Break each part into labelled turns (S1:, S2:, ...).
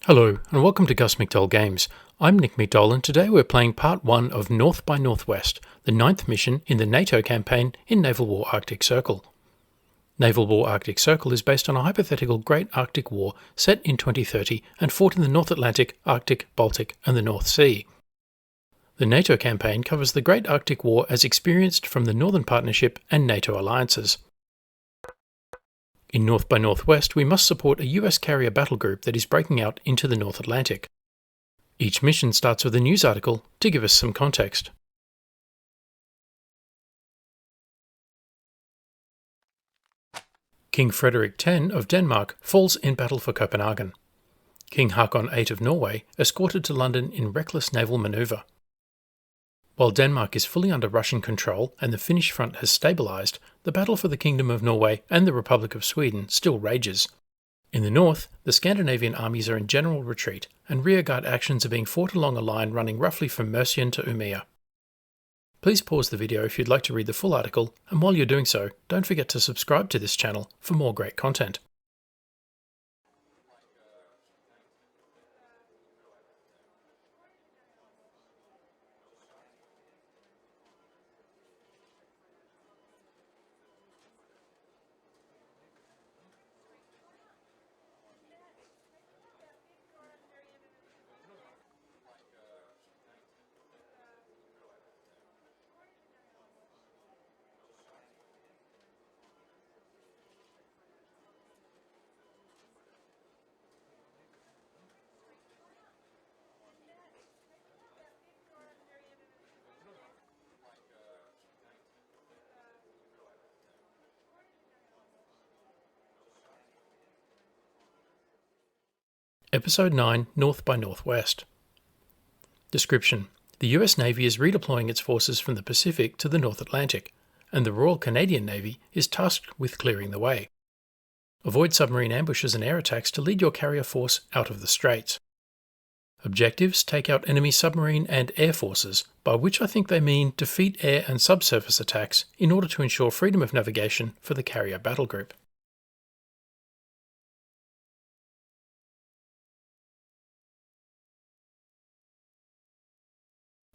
S1: Hello, and welcome to gusmcdollgames. I'm Nick McDowell, and today we're playing Part 1 of North by Northwest, the 9th mission in the NATO campaign in Naval War Arctic Circle. Naval War Arctic Circle is based on a hypothetical Great Arctic War set in 2030 and fought in the North Atlantic, Arctic, Baltic, and the North Sea. The NATO campaign covers the Great Arctic War as experienced from the Northern Partnership and NATO alliances. In North by Northwest, we must support a US carrier battle group that is breaking out into the North Atlantic. Each mission starts with a news article to give us some context. King Frederick X of Denmark falls in battle for Copenhagen. King Haakon VIII of Norway escorted to London in reckless naval manoeuvre. While Denmark is fully under Russian control and the Finnish front has stabilised, the battle for the Kingdom of Norway and the Republic of Sweden still rages. In the north, the Scandinavian armies are in general retreat, and rearguard actions are being fought along a line running roughly from Märchen to Umeå. Please pause the video if you'd like to read the full article, and while you're doing so, don't forget to subscribe to this channel for more great content. Episode 9, North by Northwest. Description: the US Navy is redeploying its forces from the Pacific to the North Atlantic, and the Royal Canadian Navy is tasked with clearing the way. Avoid submarine ambushes and air attacks to lead your carrier force out of the straits. Objectives: take out enemy submarine and air forces, by which I think they mean defeat air and subsurface attacks in order to ensure freedom of navigation for the carrier battle group.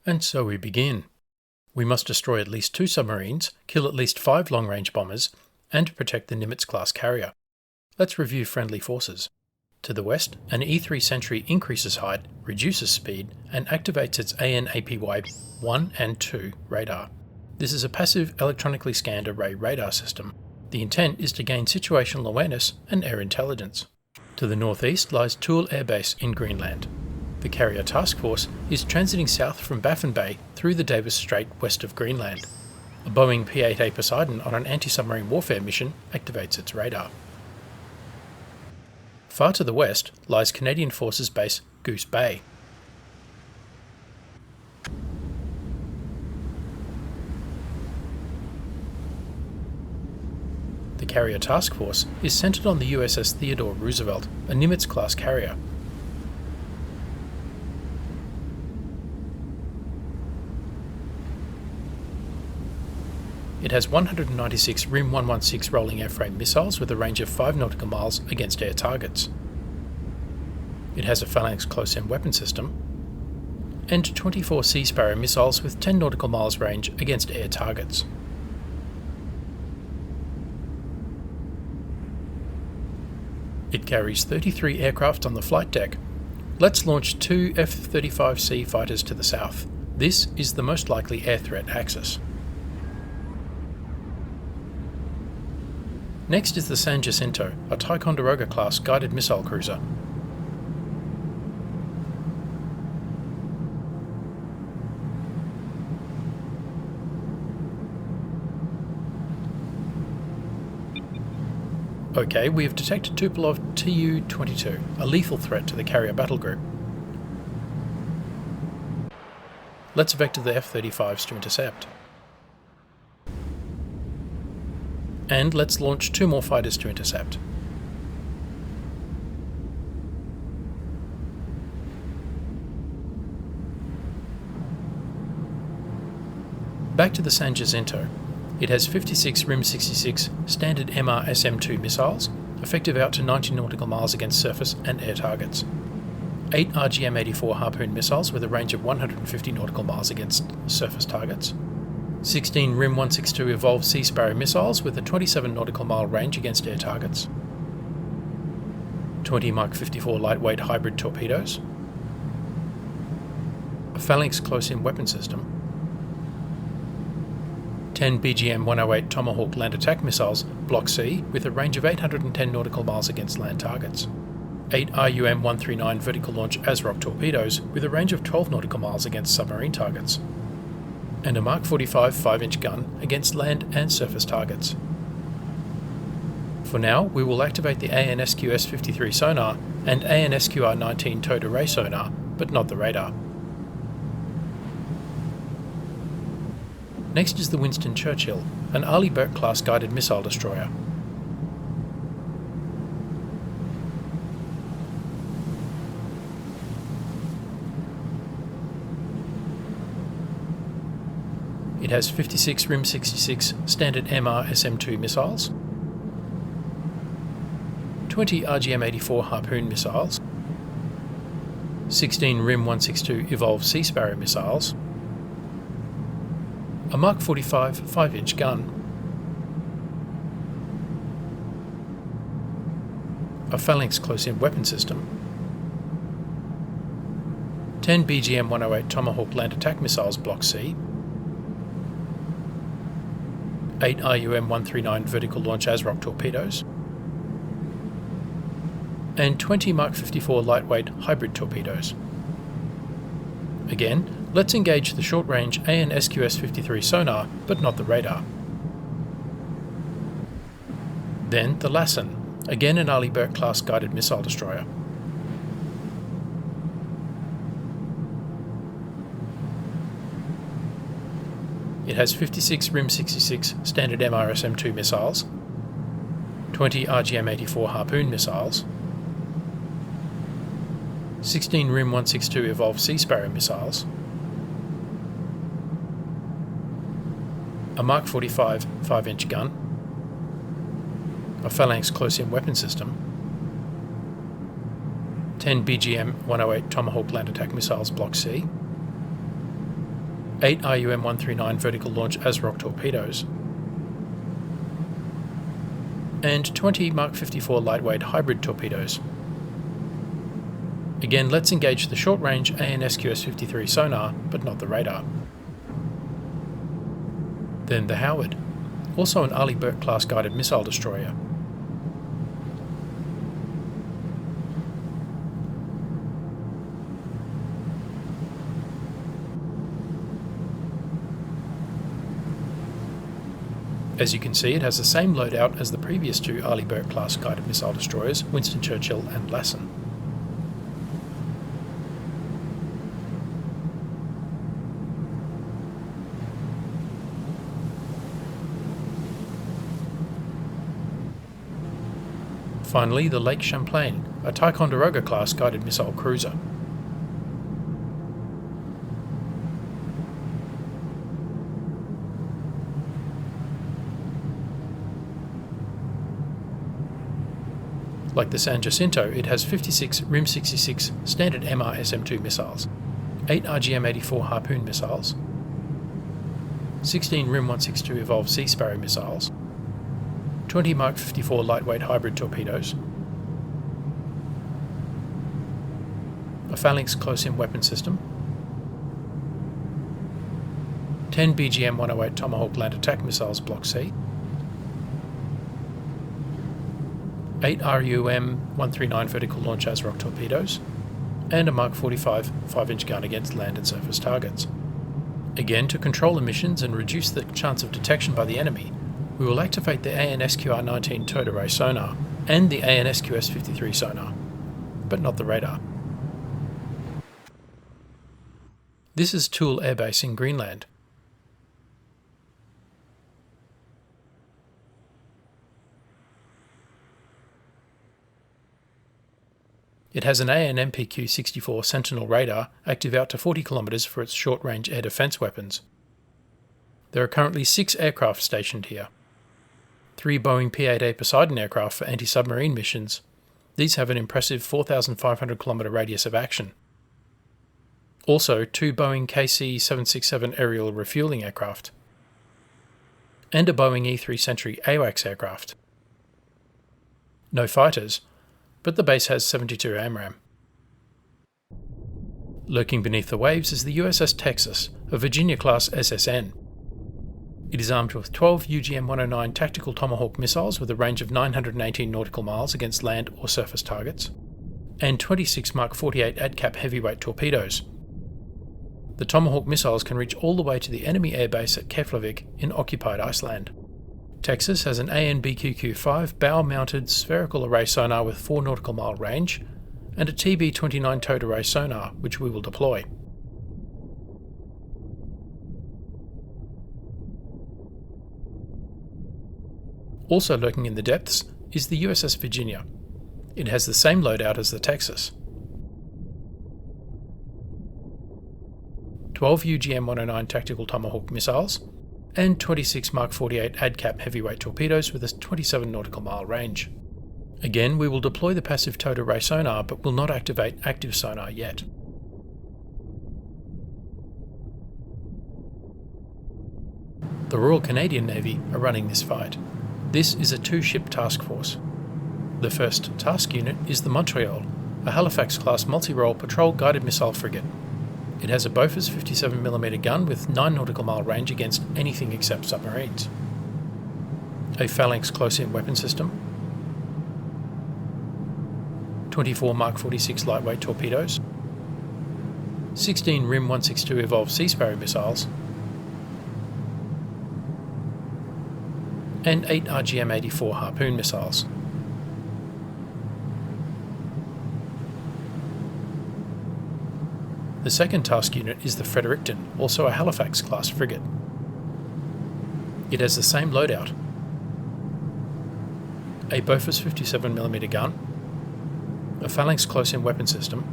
S1: And so we begin. We must destroy at least 2 submarines, kill at least 5 long-range bombers, and protect the Nimitz-class carrier. Let's review friendly forces. To the west, an E-3 Sentry increases height, reduces speed, and activates its AN/APY 1 and 2 radar. This is a passive electronically scanned array radar system. The intent is to gain situational awareness and air intelligence. To the northeast lies Thule Air Base in Greenland. The carrier task force is transiting south from Baffin Bay through the Davis Strait west of Greenland. A Boeing P-8A Poseidon on an anti-submarine warfare mission activates its radar. Far to the west lies Canadian Forces Base Goose Bay. The carrier task force is centered on the USS Theodore Roosevelt, a Nimitz-class carrier. It has 196 RIM 116 rolling airframe missiles with a range of 5 nautical miles against air targets. It has a Phalanx close-in weapon system and 24 Sea Sparrow missiles with 10 nautical miles range against air targets. It carries 33 aircraft on the flight deck. Let's launch 2 F-35C fighters to the south. This is the most likely air threat axis. Next is the San Jacinto, a Ticonderoga-class guided missile cruiser. Okay, we have detected Tupolev Tu-22, a lethal threat to the carrier battle group. Let's vector the F-35s to intercept. And let's launch 2 more fighters to intercept. Back to the San Jacinto. It has 56 RIM-66 standard MR SM-2 missiles, effective out to 90 nautical miles against surface and air targets. 8 RGM-84 Harpoon missiles with a range of 150 nautical miles against surface targets, 16 RIM-162 Evolved Sea Sparrow missiles with a 27 nautical mile range against air targets, 20 Mark 54 lightweight hybrid torpedoes, a Phalanx close-in weapon system, 10 BGM-108 Tomahawk land attack missiles Block C with a range of 810 nautical miles against land targets, 8 RUM-139 vertical launch ASROC torpedoes with a range of 12 nautical miles against submarine targets, and a Mark 45 5-inch gun against land and surface targets. For now, we will activate the ANSQS-53 sonar and ANSQR-19 towed array sonar, but not the radar. Next is the Winston Churchill, an Arleigh Burke-class guided missile destroyer. It has 56 RIM-66 standard MR SM-2 missiles, 20 RGM-84 Harpoon missiles, 16 RIM-162 Evolved Sea Sparrow missiles, a Mark 45 5-inch gun, a Phalanx close-in weapon system, 10 BGM-108 Tomahawk land attack missiles Block C, 8 RUM-139 vertical launch ASROC torpedoes, and 20 Mark 54 lightweight hybrid torpedoes. Again, let's engage the short-range ANSQS-53 sonar, but not the radar. Then the Lassen, again an Arleigh Burke-class guided missile destroyer. It has 56 RIM-66 standard MRSM-2 missiles, 20 RGM-84 Harpoon missiles, 16 RIM-162 Evolved Sea Sparrow missiles, a Mark 45 5-inch gun, a Phalanx close-in weapon system, 10 BGM-108 Tomahawk land attack missiles Block C, 8 RUM-139 vertical launch ASROC torpedoes, and 20 Mark 54 lightweight hybrid torpedoes. Again, let's engage the short-range ANSQS-53 sonar, but not the radar. Then the Howard, also an Arleigh Burke-class guided missile destroyer. As you can see, it has the same loadout as the previous two Arleigh Burke-class guided missile destroyers, Winston Churchill and Lassen. Finally, the Lake Champlain, a Ticonderoga-class guided missile cruiser. Like the San Jacinto, it has 56 RIM-66 standard MR SM-2 missiles, 8 RGM-84 Harpoon missiles, 16 RIM-162 Evolved Sea Sparrow missiles, 20 Mark 54 lightweight hybrid torpedoes, a Phalanx close-in weapon system, 10 BGM-108 Tomahawk land attack missiles Block C, 8 RUM-139 vertical launch ASROC torpedoes, and a Mark 45 5-inch gun against land and surface targets. Again, to control emissions and reduce the chance of detection by the enemy, we will activate the ANSQR-19 towed array sonar and the ANSQS-53 sonar, but not the radar. This is Thule Air Base in Greenland. It has an AN/MPQ-64 Sentinel radar active out to 40 km for its short-range air defence weapons. There are currently 6 aircraft stationed here. 3 Boeing P-8A Poseidon aircraft for anti-submarine missions, These have an impressive 4,500 km radius of action. Also, 2 Boeing KC-767 aerial refueling aircraft, and a Boeing E-3 Sentry AWACS aircraft. No fighters, but the base has 72 AMRAAM. Lurking beneath the waves is the USS Texas, a Virginia-class SSN. It is armed with 12 UGM-109 tactical Tomahawk missiles with a range of 918 nautical miles against land or surface targets, and 26 Mark 48 ADCAP heavyweight torpedoes. The Tomahawk missiles can reach all the way to the enemy airbase at Keflavik in occupied Iceland. Texas has an AN/BQQ-5 bow-mounted spherical array sonar with 4 nautical mile range, and a TB-29 towed array sonar, which we will deploy. Also lurking in the depths is the USS Virginia. It has the same loadout as the Texas. 12 UGM-109 tactical Tomahawk missiles, and 26 Mark 48 ADCAP heavyweight torpedoes with a 27 nautical mile range. Again, we will deploy the passive towed array sonar, but will not activate active sonar yet. The Royal Canadian Navy are running this fight. This is a 2-ship task force. The first task unit is the Montreal, a Halifax-class multi-role patrol guided missile frigate. It has a Bofors 57mm gun with 9 nautical mile range against anything except submarines, a Phalanx close-in weapon system, 24 Mark 46 lightweight torpedoes, 16 RIM 162 Evolved Sea Sparrow missiles, and 8 RGM-84 Harpoon missiles. The second task unit is the Frederick, also a Halifax-class frigate. It has the same loadout: a Bofors 57mm gun, a Phalanx close-in weapon system,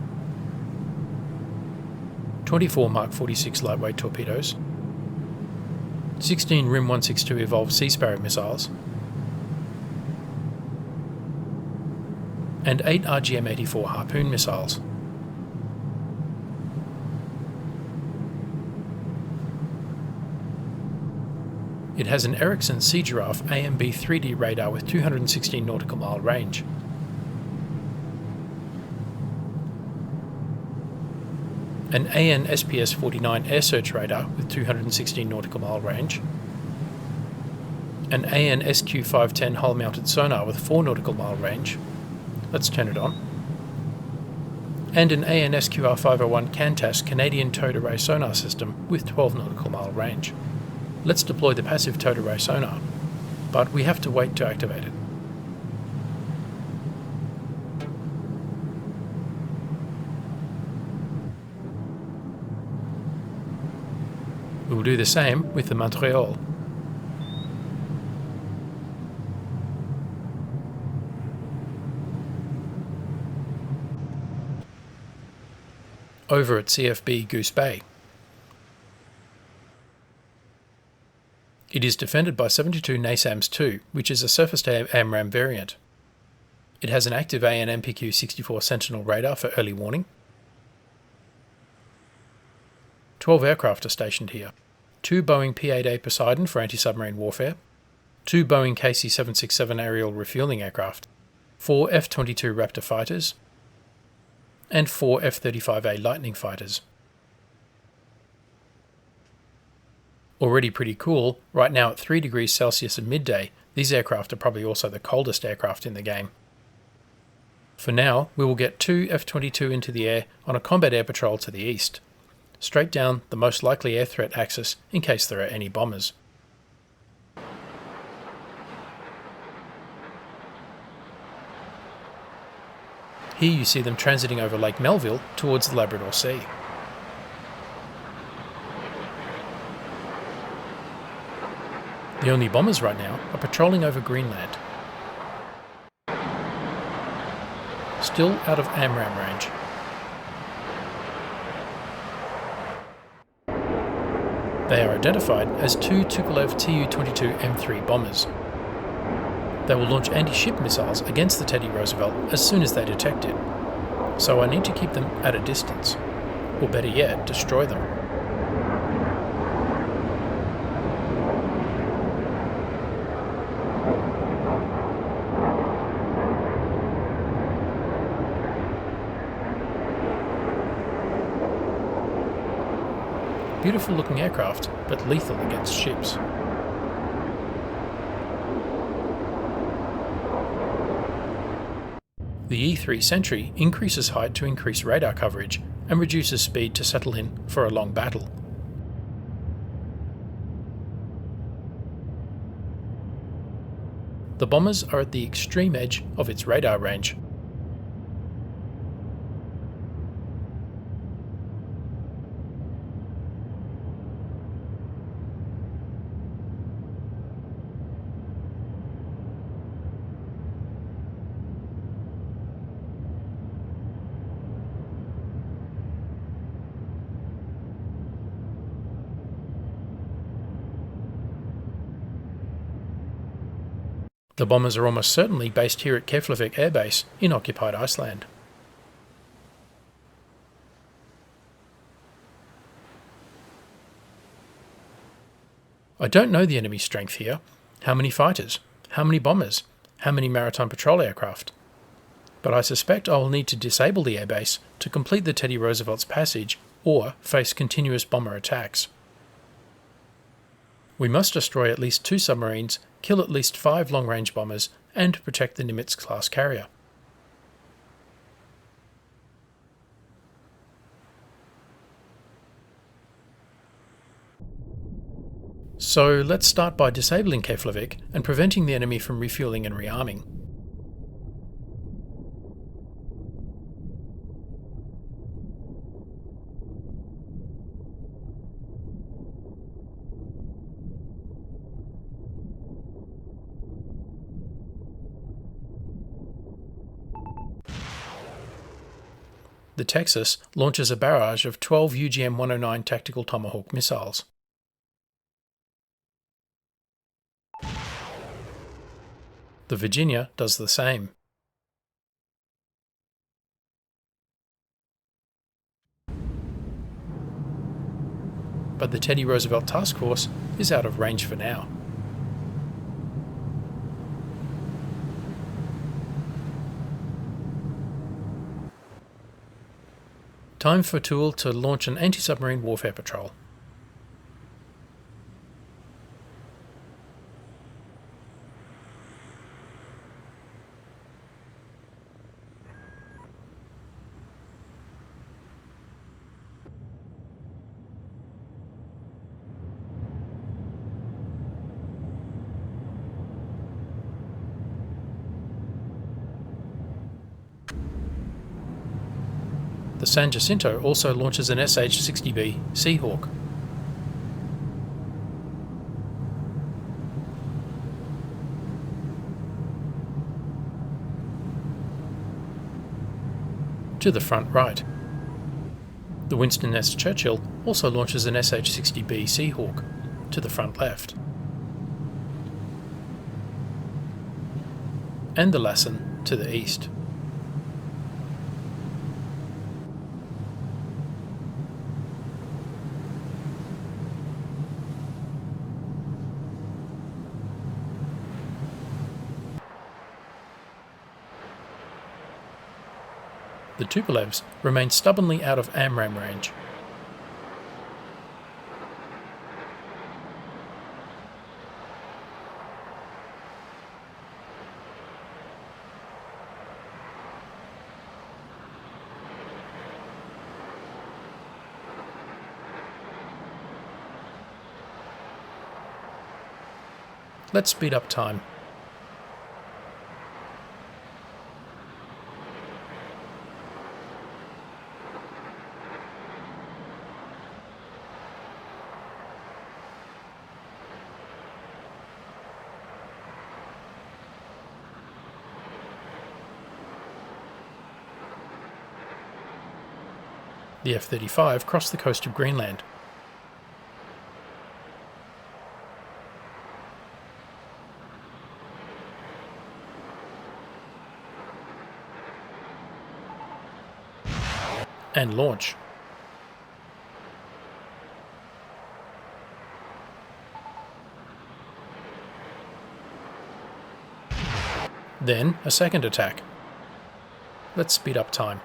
S1: 24 Mark 46 lightweight torpedoes, 16 RIM 162 Evolved Sea Sparrow missiles, and 8 RGM-84 Harpoon missiles. It has an Ericsson Sea Giraffe AMB 3D radar with 216 nautical mile range. An AN SPS 49 air search radar with 216 nautical mile range. An AN SQ 510 hull mounted sonar with 4 nautical mile range. Let's turn it on. And an AN SQR 501 Cantas Canadian towed array sonar system with 12 nautical mile range. Let's deploy the passive towed array sonar, but we have to wait to activate it. We will do the same with the Montreal. Over at CFB Goose Bay. It is defended by 72 NASAMS-2, which is a surface-to-air AMRAAM variant. It has an active AN MPQ-64 Sentinel radar for early warning. 12 aircraft are stationed here. 2 Boeing P-8A Poseidon for anti-submarine warfare, 2 Boeing KC-767 aerial refueling aircraft, 4 F-22 Raptor fighters, and 4 F-35A Lightning fighters. Already pretty cool, right now at 3 degrees Celsius at midday, these aircraft are probably also the coldest aircraft in the game. For now, we will get 2 F-22 into the air on a combat air patrol to the east, straight down the most likely air threat axis in case there are any bombers. Here you see them transiting over Lake Melville towards the Labrador Sea. The only bombers right now are patrolling over Greenland. Still out of AMRAAM range. They are identified as 2 Tupolev Tu-22 M3 bombers. They will launch anti-ship missiles against the Teddy Roosevelt as soon as they detect it, so I need to keep them at a distance, or better yet, destroy them. Beautiful looking aircraft, but lethal against ships. The E-3 Sentry increases height to increase radar coverage and reduces speed to settle in for a long battle. The bombers are at the extreme edge of its radar range. The bombers are almost certainly based here at Keflavik Air Base in occupied Iceland. I don't know the enemy strength here. How many fighters? How many bombers? How many maritime patrol aircraft? But I suspect I will need to disable the airbase to complete the Teddy Roosevelt's passage or face continuous bomber attacks. We must destroy at least 2 submarines, kill at least 5 long-range bombers, and protect the Nimitz-class carrier. So let's start by disabling Keflavik and preventing the enemy from refueling and rearming. The Texas launches a barrage of 12 UGM-109 tactical Tomahawk missiles. The Virginia does the same. But the Teddy Roosevelt Task Force is out of range for now. Time for Toole to launch an anti-submarine warfare patrol. The San Jacinto also launches an SH-60B Seahawk. To the front right. The Winston S. Churchill also launches an SH-60B Seahawk. To the front left. And the Lassen to the east. The Tupolevs remain stubbornly out of AMRAAM range. Let's speed up time. The F-35 crossed the coast of Greenland. and launch. Then a second attack. Let's speed up time.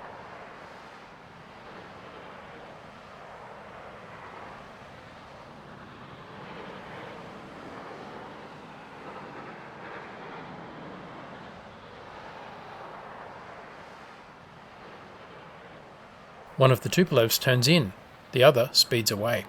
S1: One of the Tupolevs turns in, the other speeds away.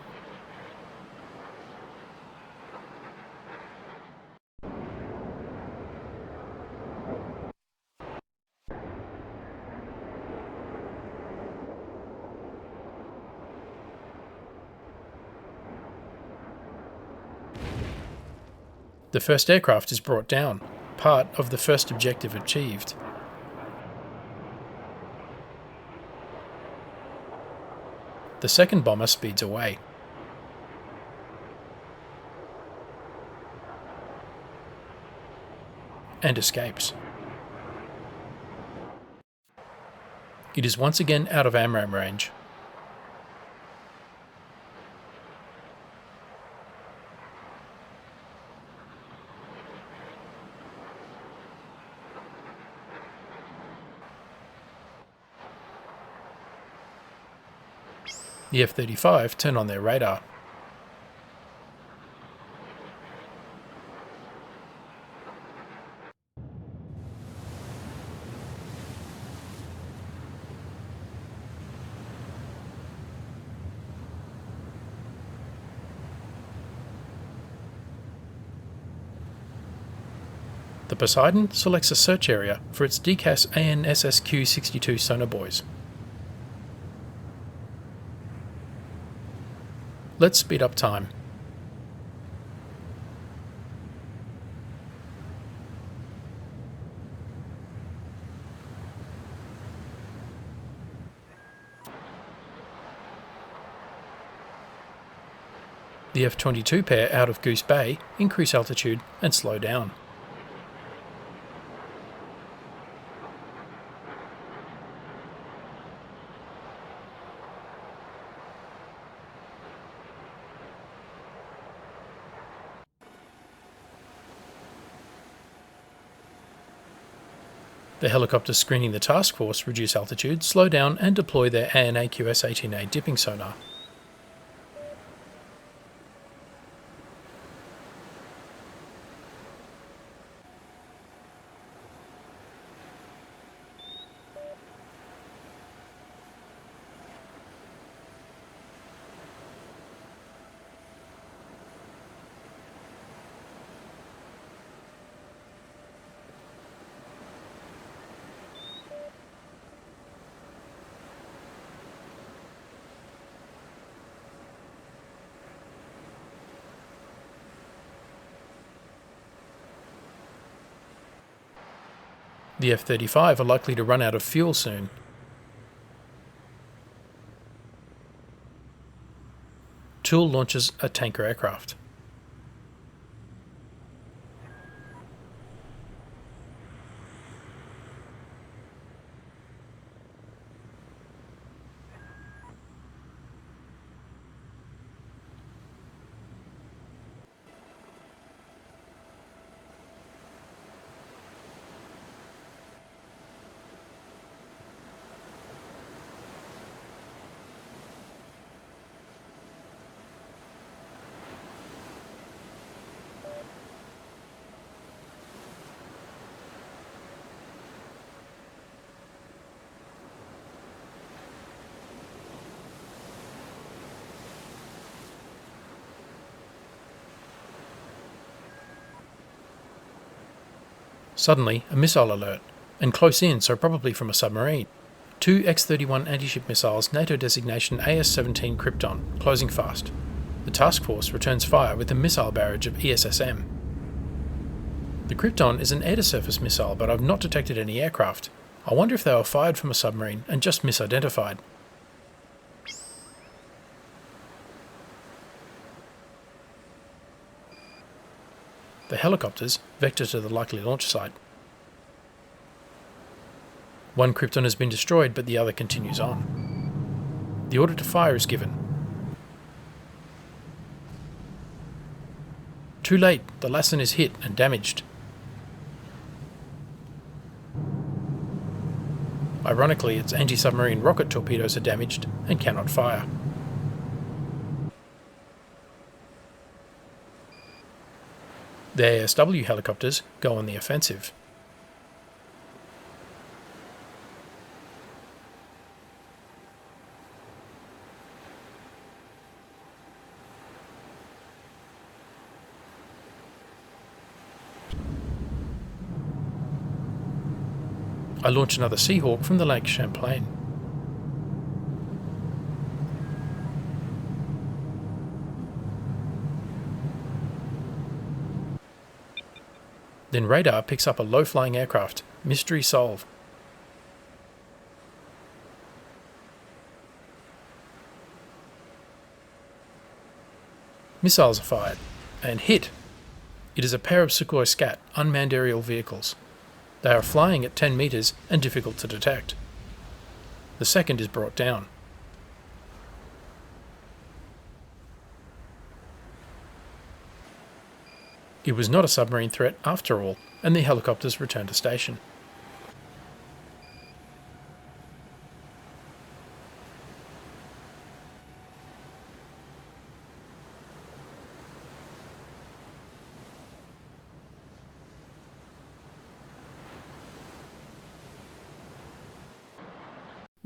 S1: The first aircraft is brought down, part of the first objective achieved. The second bomber speeds away. And escapes. It is once again out of AMRAAM range. The F-35 turn on their radar. The Poseidon selects a search area for its DCAS ANSSQ-62 sonar buoys. Let's speed up time. The F-22 pair out of Goose Bay increase altitude and slow down. The helicopters screening the task force reduce altitude, slow down and deploy their ANAQS-18A dipping sonar. The F-35 are likely to run out of fuel soon. Tool launches a tanker aircraft. Suddenly, a missile alert, and close in, so probably from a submarine. 2 X-31 anti-ship missiles, NATO designation AS-17 Krypton, closing fast. The task force returns fire with a missile barrage of ESSM. The Krypton is an air-to-surface missile, but I've not detected any aircraft. I wonder if they were fired from a submarine and just misidentified. The helicopters vector to the likely launch site. One Krypton has been destroyed, but the other continues on. The order to fire is given. Too late, the Lassen is hit and damaged. Ironically, its anti-submarine rocket torpedoes are damaged and cannot fire. The ASW helicopters go on the offensive. I launch another Seahawk from the Lake Champlain. Then radar picks up a low-flying aircraft. Mystery solved. Missiles are fired and hit. It is a pair of Sukhoi Skat unmanned aerial vehicles. They are flying at 10 meters and difficult to detect. The second is brought down. It was not a submarine threat after all, and the helicopters returned to station.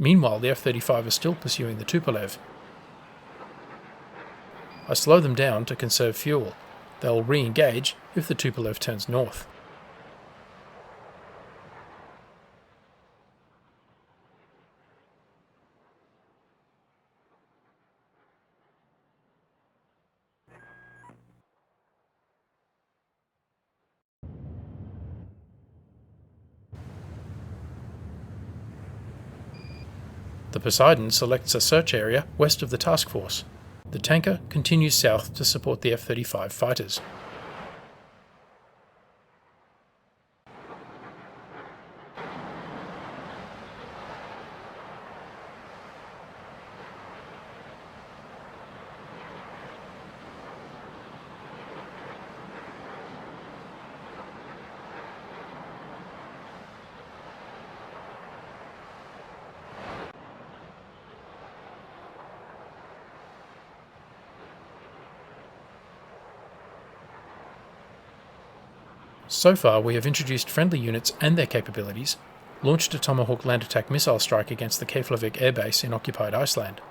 S1: Meanwhile, the F-35 is still pursuing the Tupolev. I slow them down to conserve fuel. They will re-engage if the Tupolev turns north. The Poseidon selects a search area west of the task force. The tanker continues south to support the F-35 fighters. So far, we have introduced friendly units and their capabilities, launched a Tomahawk land attack missile strike against the Keflavik airbase in occupied Iceland.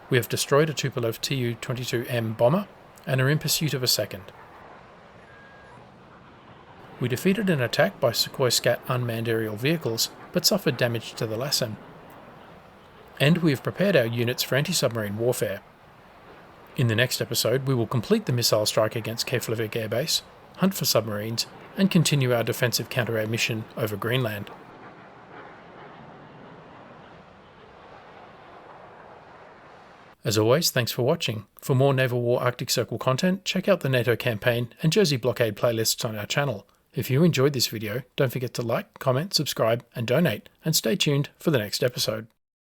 S1: We have destroyed a Tupolev Tu-22M bomber and are in pursuit of a second. We defeated an attack by Sukhoi Skat unmanned aerial vehicles, but suffered damage to the Lassen. And we have prepared our units for anti-submarine warfare. In the next episode, we will complete the missile strike against Keflavik airbase, hunt for submarines, and continue our defensive counter-air mission over Greenland. As always, thanks for watching. For more Naval War Arctic Circle content, check out the NATO campaign and Jersey blockade playlists on our channel. If you enjoyed this video, don't forget to like, comment, subscribe, and donate, and stay tuned for the next episode.